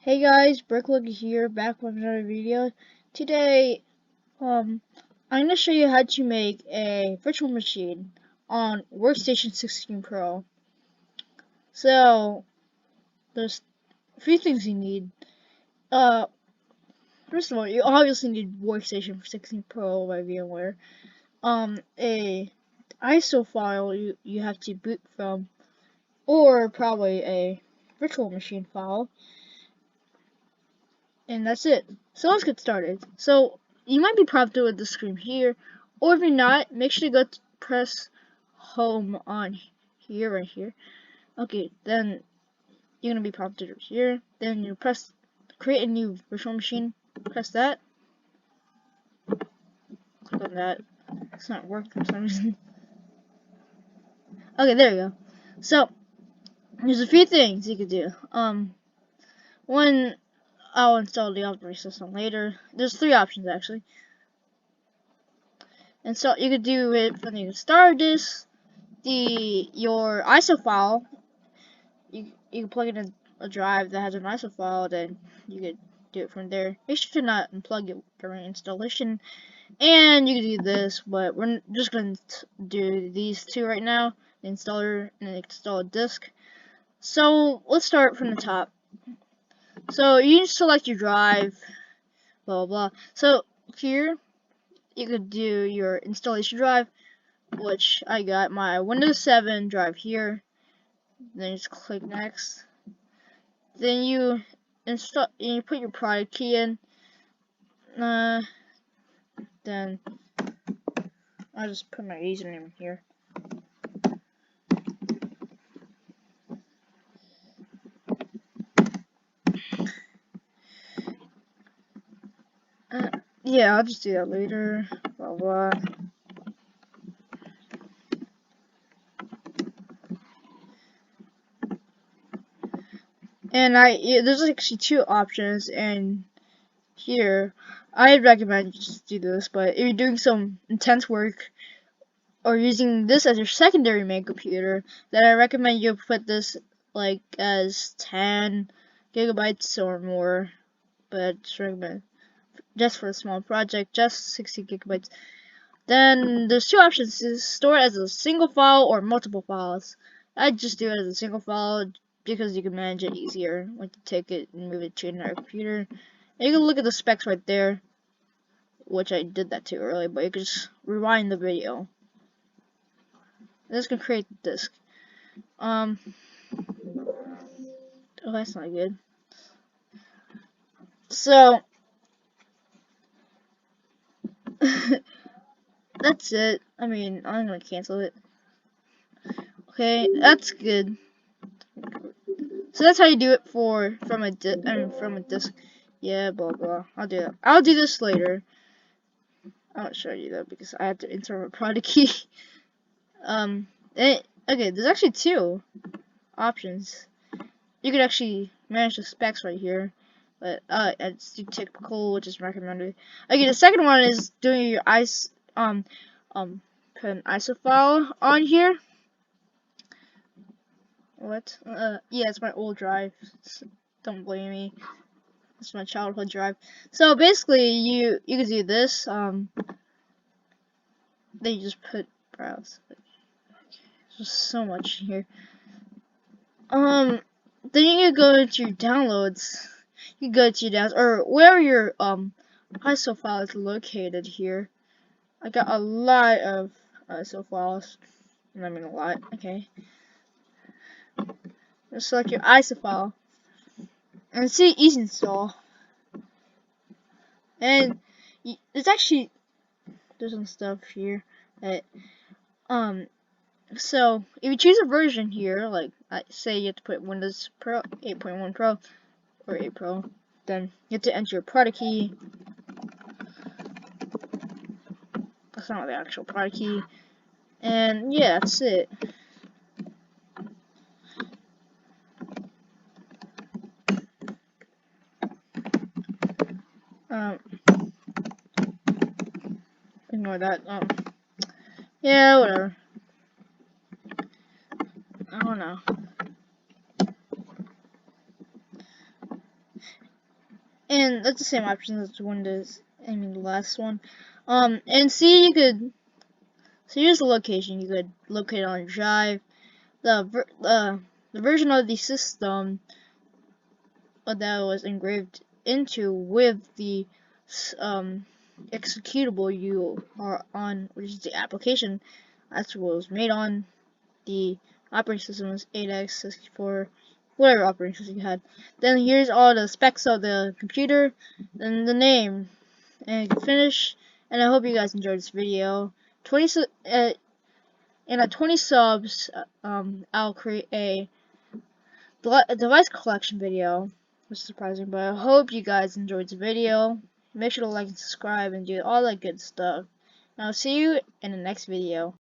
Hey guys, Bricklug here, back with another video. Today, I'm going to show you how to make a virtual machine on Workstation 16 Pro. So, there's a few things you need. First of all, you obviously need Workstation 16 Pro by VMware. A ISO file you have to boot from, or probably a virtual machine file. And that's it. So let's get started. So you might be prompted with the screen here, or if you're not, make sure to go to press home on here, right here. Okay, then you're gonna be prompted right here. Then you press create a new virtual machine. Press that. Click on that. It's not working for some reason. Okay, there you go. So there's a few things you could do. One, I'll install the operating system later. There's three options actually. And so you could do it from the start disk, your ISO file. You can plug it in a drive that has an ISO file, then you could do it from there. Make sure to not unplug it during installation. And you can do this, but we're just going to do these two right now: the installer and the install disk. So let's start from the top. So you select your drive, blah blah blah. So here you could do your installation drive, which I got my Windows 7 drive here. Then just click next. Then you install. You put your product key in. Then I'll just put my username here. Yeah, I'll just do that later. Blah blah. And there's actually two options, and here I'd recommend you just do this. But if you're doing some intense work or using this as your secondary main computer, then I recommend you put this like as 10 gigabytes or more. But just recommend just for a small project, just 60 gigabytes. Then there's two options: to store it as a single file or multiple files. I'd just do it as a single file because you can manage it easier. Like to take it and move it to another computer. And you can look at the specs right there, which I did that too earlier, but you can just rewind the video. This can create the disk. Oh, that's not good. So that's it. I mean, I'm gonna cancel it. Okay, that's good. So that's how you do it from a disk. Yeah, blah blah. I'll do that. I'll do this later. I won't show you that because I have to enter my product key. Okay, there's actually two options. You could actually manage the specs right here, but it's too typical, which is recommended. Okay, the second one is doing your put an ISO file on here. What? Yeah, it's my old drive. Don't blame me. It's my childhood drive. So basically, you can do this. Then you just put browse. There's so much here. Then you can go to your downloads. You go to your downloads or where your ISO file is located here. I got a lot of ISO files. I mean a lot. Okay. Just select your ISO file and see easy install. And there's actually some stuff here that so if you choose a version here, like say you have to put Windows Pro 8.1 Pro or 8 Pro, then you have to enter your product key. That's not the actual product key. And yeah, that's it. Ignore that. Yeah, whatever. I don't know. And that's the same option as Windows. The last one. And see, you could. So here's the location. You could locate it on your drive. The version of the system that was engraved into with the executable you are on, which is the application. That's what was made on. The operating system was 8x, 64, whatever operating system you had. Then here's all the specs of the computer, then the name, and you can finish. And I hope you guys enjoyed this video. 20 and at 20 subs, I'll create a device collection video, which is surprising, but I hope you guys enjoyed the video. Make sure to like and subscribe and do all that good stuff. And I'll see you in the next video.